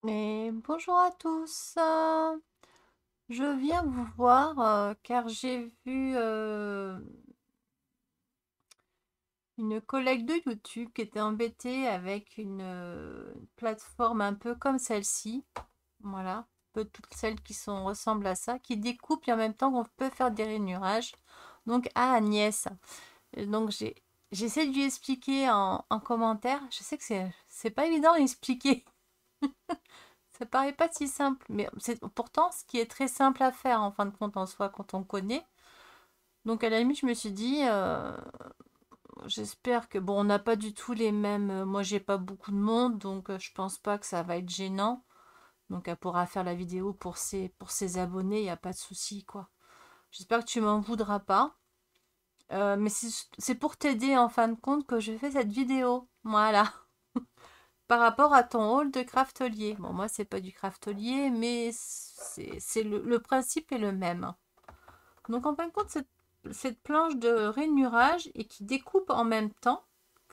Et bonjour à tous. Je viens vous voir car j'ai vu une collègue de YouTube qui était embêtée avec une plateforme un peu comme celle-ci. Voilà, un peu toutes celles qui ressemblent à ça, qui découpent et en même temps qu'on peut faire des rainurages. Donc à Agnès. Et donc j'essaie de lui expliquer en commentaire. Je sais que c'est pas évident à expliquer. Ça paraît pas si simple, mais c'est pourtant ce qui est très simple à faire en fin de compte en soi quand on connaît. Donc à la limite, je me suis dit, j'espère que bon, on n'a pas du tout les mêmes. Moi, j'ai pas beaucoup de monde, donc je pense pas que ça va être gênant. Donc elle pourra faire la vidéo pour ses abonnés, il n'y a pas de souci quoi. J'espère que tu m'en voudras pas. Mais c'est pour t'aider en fin de compte que je fais cette vidéo. Voilà. Par rapport à ton hall de craftelier. Bon, moi, c'est pas du craftelier, mais c'est le principe est le même. Donc, en fin de compte, cette planche de rainurage et qui découpe en même temps,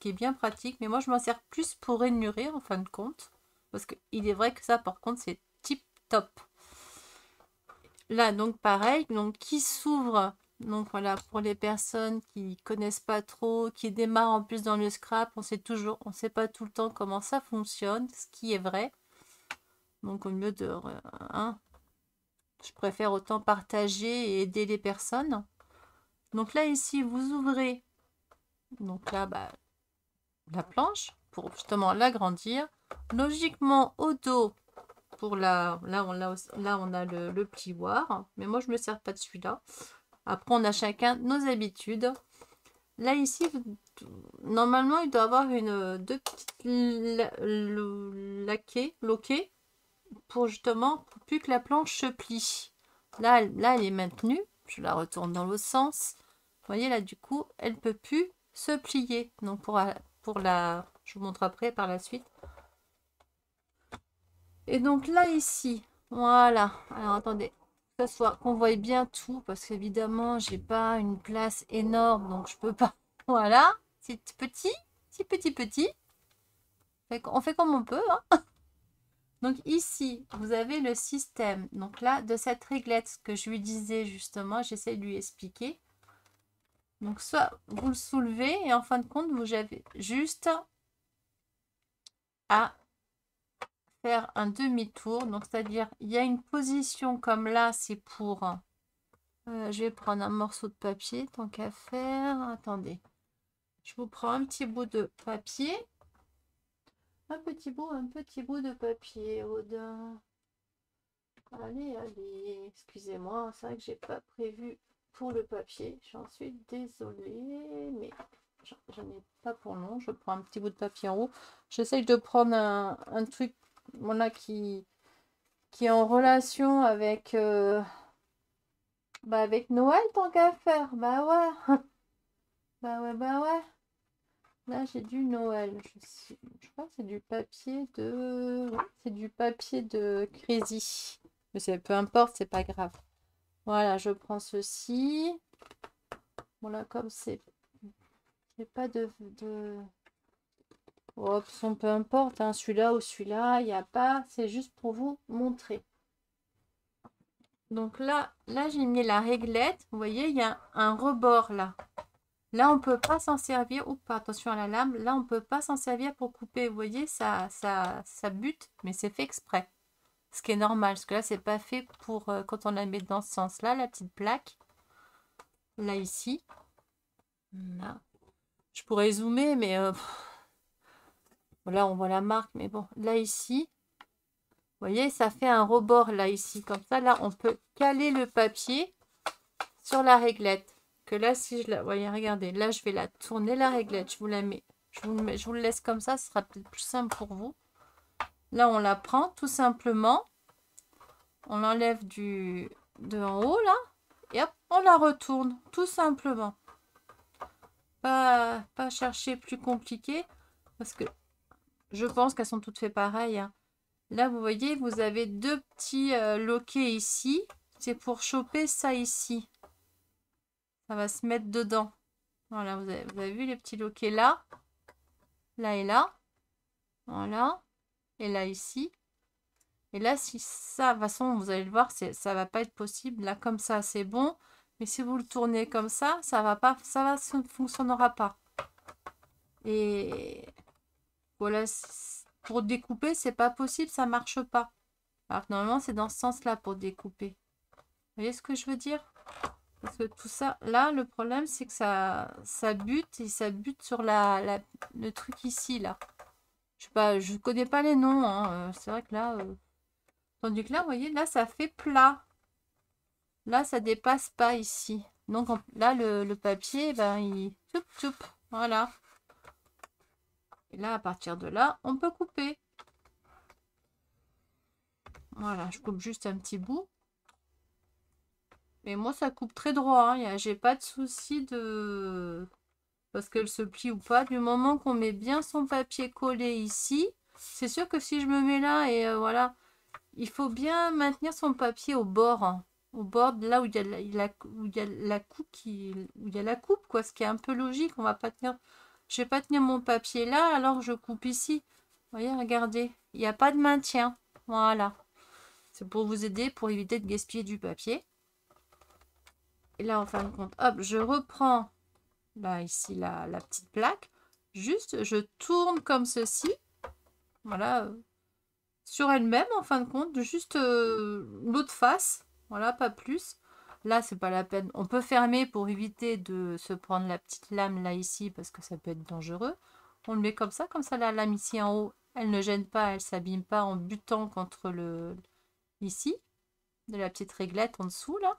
qui est bien pratique, mais moi, je m'en sers plus pour rainurer en fin de compte. Parce qu'il est vrai que ça, par contre, c'est tip top. Là, donc, pareil, donc, qui s'ouvre. Donc, voilà, pour les personnes qui connaissent pas trop, qui démarrent en plus dans le scrap, on sait pas tout le temps comment ça fonctionne, ce qui est vrai. Donc, au mieux de, hein, je préfère autant partager et aider les personnes. Donc là, ici, vous ouvrez, donc là, bah, la planche pour justement l'agrandir. Logiquement, au dos, là, on a le plioir. Mais moi, je me sers pas de celui-là. Après, on a chacun nos habitudes. Là, ici, normalement, il doit avoir deux petites loquets pour justement pour plus que la planche se plie. Là, elle est maintenue. Je la retourne dans l'autre sens. Vous voyez, là, du coup, elle peut plus se plier. Donc, je vous montre après par la suite. Et donc, là, ici, voilà. Alors, attendez, que ce soit qu'on voie bien tout, parce qu'évidemment, j'ai pas une place énorme, donc je peux pas. Voilà, c'est petit, petit. On fait comme on peut, hein. Donc ici, vous avez le système. Donc là, de cette réglette, ce que je lui disais justement, j'essaie de lui expliquer. Donc soit vous le soulevez et en fin de compte, vous avez juste à faire un demi-tour. Donc c'est-à-dire, il y a une position comme là, c'est pour... je vais prendre un morceau de papier, tant qu'à faire. Attendez, je vous prends un petit bout de papier. Un petit bout de papier, Odin. Allez, excusez-moi, c'est vrai que j'ai pas prévu pour le papier. J'en suis désolée, mais j'en ai pas pour long. Je prends un petit bout de papier en haut. J'essaye de prendre un truc voilà, qui est en relation avec, avec Noël tant qu'à faire. Bah ouais, bah ouais. Là, j'ai du Noël. Je crois que c'est du papier de... ouais, c'est du papier de Crazy. Mais peu importe, c'est pas grave. Voilà, je prends ceci. Voilà, comme c'est pas de... Oh, peu importe, hein, celui-là ou celui-là, il n'y a pas. C'est juste pour vous montrer. Donc là j'ai mis la réglette. Vous voyez, il y a un rebord là. Là, on peut pas s'en servir. Oups, attention à la lame. Là, on peut pas s'en servir pour couper. Vous voyez, ça bute, mais c'est fait exprès. Ce qui est normal, parce que là, c'est pas fait pour quand on la met dans ce sens-là, la petite plaque. Là, ici. Là. Je pourrais zoomer, mais là, on voit la marque. Mais bon, là, ici, vous voyez, ça fait un rebord là, ici. Comme ça, là, on peut caler le papier sur la réglette. Que là, si je la... voyez, regardez, là, je vais la tourner, la réglette. Je vous la mets. Je vous le laisse comme ça, ce sera peut-être plus simple pour vous. Là, on la prend tout simplement. On l'enlève de en haut, là. Et hop, on la retourne, tout simplement. Pas chercher plus compliqué. Parce que je pense qu'elles sont toutes faites pareil, hein. Là, vous voyez, vous avez deux petits loquets ici. C'est pour choper ça ici. Ça va se mettre dedans. Voilà, vous avez vu les petits loquets là et là. Voilà. Et là ici. Et là, si ça, de toute façon, vous allez le voir, ça va pas être possible. Là, comme ça, c'est bon. Mais si vous le tournez comme ça va pas, ça ne fonctionnera pas. Et voilà, pour découper, c'est pas possible, ça marche pas. Alors que normalement, c'est dans ce sens-là pour découper. Vous voyez ce que je veux dire? Parce que tout ça, là, le problème, c'est que ça bute et ça bute sur le truc ici, là. Je sais pas, je connais pas les noms, hein. C'est vrai que là, tandis que là, vous voyez, là, ça fait plat. Là, ça dépasse pas ici. Donc là, le papier, ben, il... Toup, toup, voilà. Et là, à partir de là, on peut couper. Voilà, je coupe juste un petit bout. Mais moi, ça coupe très droit. Hein. J'ai pas de souci de... Parce qu'elle se plie ou pas. Du moment qu'on met bien son papier collé ici, c'est sûr que si je me mets là et voilà, il faut bien maintenir son papier au bord. Hein. Au bord de là où il y a où il y a la coupe où il y a la coupe, quoi. Ce qui est un peu logique. On va pas tenir... Je vais pas tenir mon papier là alors je coupe ici. Vous voyez, regardez. Il n'y a pas de maintien. Voilà. C'est pour vous aider, pour éviter de gaspiller du papier. Et là, en fin de compte, hop, je reprends là, ici, la petite plaque. Juste, je tourne comme ceci. Voilà. Sur elle-même, en fin de compte. Juste l'autre face. Voilà, pas plus. Là, c'est pas la peine. On peut fermer pour éviter de se prendre la petite lame là, ici, parce que ça peut être dangereux. On le met comme ça la lame ici en haut, elle ne gêne pas, elle s'abîme pas en butant contre le... ici, de la petite réglette en dessous, là.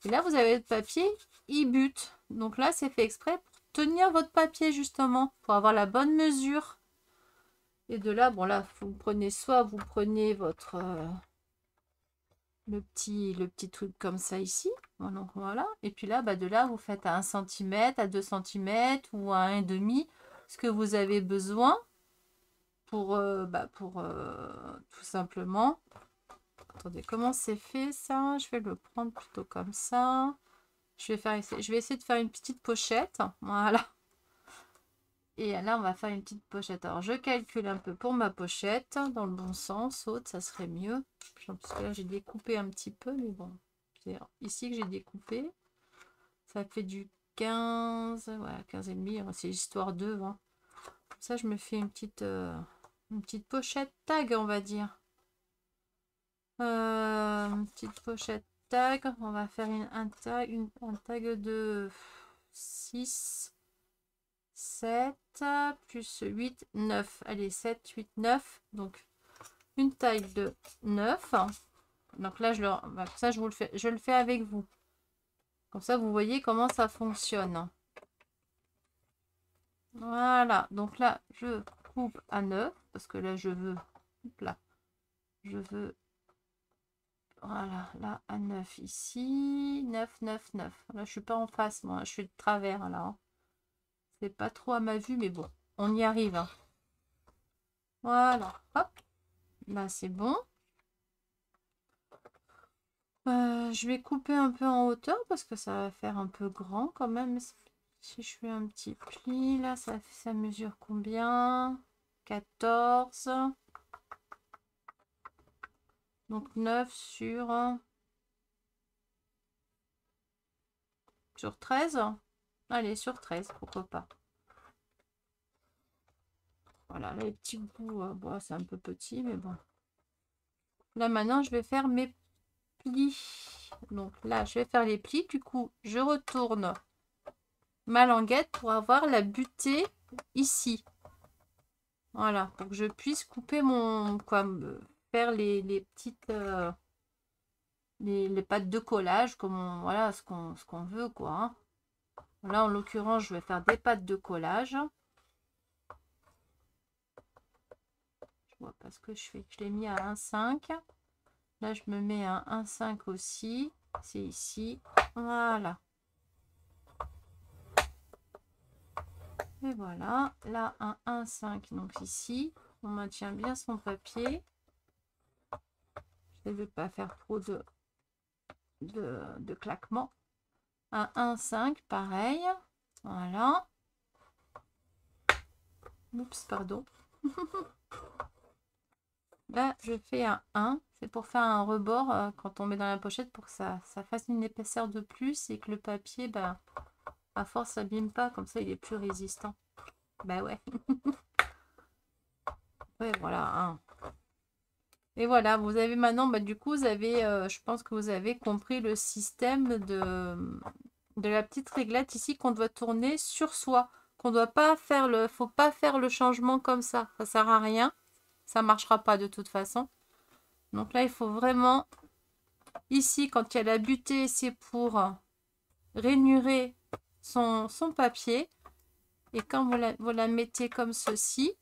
Et là, vous avez le papier, il bute. Donc là, c'est fait exprès pour tenir votre papier, justement, pour avoir la bonne mesure. Et de là, bon là, vous prenez soit vous prenez votre... le petit truc comme ça ici. Donc voilà. Et puis là, bah, de là, vous faites à 1 cm, à 2 cm ou à 1,5 ce que vous avez besoin pour, tout simplement. Attendez, comment c'est fait ça? Je vais le prendre plutôt comme ça. Je vais essayer de faire une petite pochette. Voilà. Et là, on va faire une petite pochette. Alors, je calcule un peu pour ma pochette. Dans le bon sens. Haute, ça serait mieux. Parce que là, j'ai découpé un petit peu. Mais bon, c'est ici que j'ai découpé. Ça fait du 15. Voilà, 15 et demi. C'est histoire de. Hein. Comme ça, je me fais une petite pochette tag, on va dire. Une petite pochette tag. On va faire un tag de 6, 7, plus 8, 9. Allez, 7, 8, 9. Donc, une taille de 9. Donc là, ça, je le fais avec vous. Comme ça, vous voyez comment ça fonctionne. Voilà. Donc là, je coupe à 9. Parce que là, je veux... Là, je veux... Voilà, là, à 9 ici. 9, 9, 9. Là, je suis pas en face, moi. Je suis de travers, là. Hein. C'est pas trop à ma vue, mais bon. On y arrive. Hein. Voilà. Hop. Là, c'est bon. Je vais couper un peu en hauteur parce que ça va faire un peu grand quand même. Si je fais un petit pli, là, ça mesure combien? 14. Donc 9 sur 13. Allez, sur 13, pourquoi pas. Voilà, les petits bouts, bon, c'est un peu petit, mais bon. Là, maintenant, je vais faire mes plis. Donc là, je vais faire les plis. Du coup, je retourne ma languette pour avoir la butée ici. Voilà, pour que je puisse couper faire les petites... les pattes de collage, comme voilà, ce qu'on veut, quoi. Hein. Là, en l'occurrence, je vais faire des pattes de collage. Je vois pas ce que je fais. Je l'ai mis à 1,5. Là, je me mets à 1,5 aussi. C'est ici. Voilà. Et voilà. Là, un 1,5. Donc ici, on maintient bien son papier. Je ne vais pas faire trop de claquements. Un 1,5, pareil. Voilà. Oups, pardon. là, je fais un 1. C'est pour faire un rebord quand on met dans la pochette pour que ça fasse une épaisseur de plus et que le papier, bah, à force, s'abîme pas. Comme ça, il est plus résistant. Bah ouais. Ouais, voilà. Hein. Et voilà, vous avez maintenant, bah, du coup, vous avez, je pense que vous avez compris le système de la petite réglette ici qu'on doit tourner sur soi. Qu'on doit pas faire faut pas faire le changement comme ça. Ça sert à rien. Ça marchera pas de toute façon. Donc là, il faut vraiment, ici, quand il y a la butée, c'est pour rainurer son papier. Et quand vous la mettez comme ceci,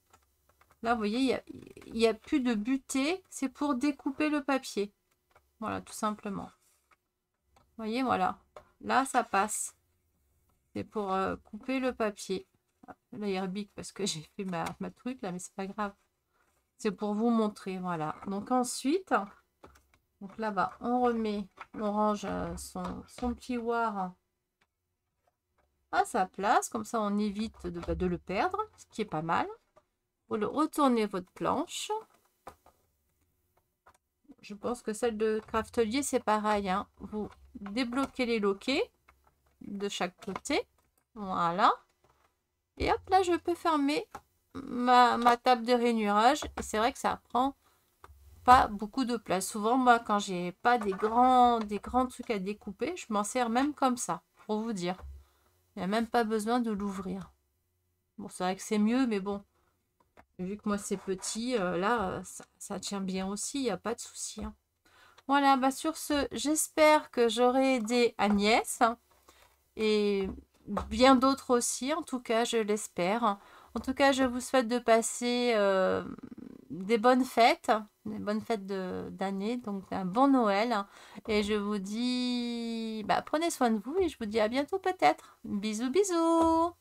là, vous voyez, il y a plus de butée. C'est pour découper le papier. Voilà, tout simplement. Vous voyez, voilà. Là, ça passe. C'est pour couper le papier. Là, il rebique parce que j'ai fait ma truc, là, mais c'est pas grave. C'est pour vous montrer, voilà. Donc ensuite, donc là-bas, on remet, on range son petit ware à sa place. Comme ça, on évite de le perdre, ce qui est pas mal. Vous le retournez votre planche. Je pense que celle de Craftelier, c'est pareil. Hein. Vous débloquez les loquets de chaque côté. Voilà. Et hop, là, je peux fermer ma table de rainurage. Et c'est vrai que ça prend pas beaucoup de place. Souvent, moi, quand j'ai pas des grands trucs à découper, je m'en sers même comme ça, pour vous dire. Il n'y a même pas besoin de l'ouvrir. Bon, c'est vrai que c'est mieux, mais bon, vu que moi c'est petit, là, ça tient bien aussi, il n'y a pas de souci. Hein. Voilà, bah sur ce, j'espère que j'aurai aidé Agnès et bien d'autres aussi, en tout cas, je l'espère. En tout cas, je vous souhaite de passer des bonnes fêtes d'année, donc un bon Noël. Et je vous dis, bah, prenez soin de vous et je vous dis à bientôt peut-être. Bisous, bisous!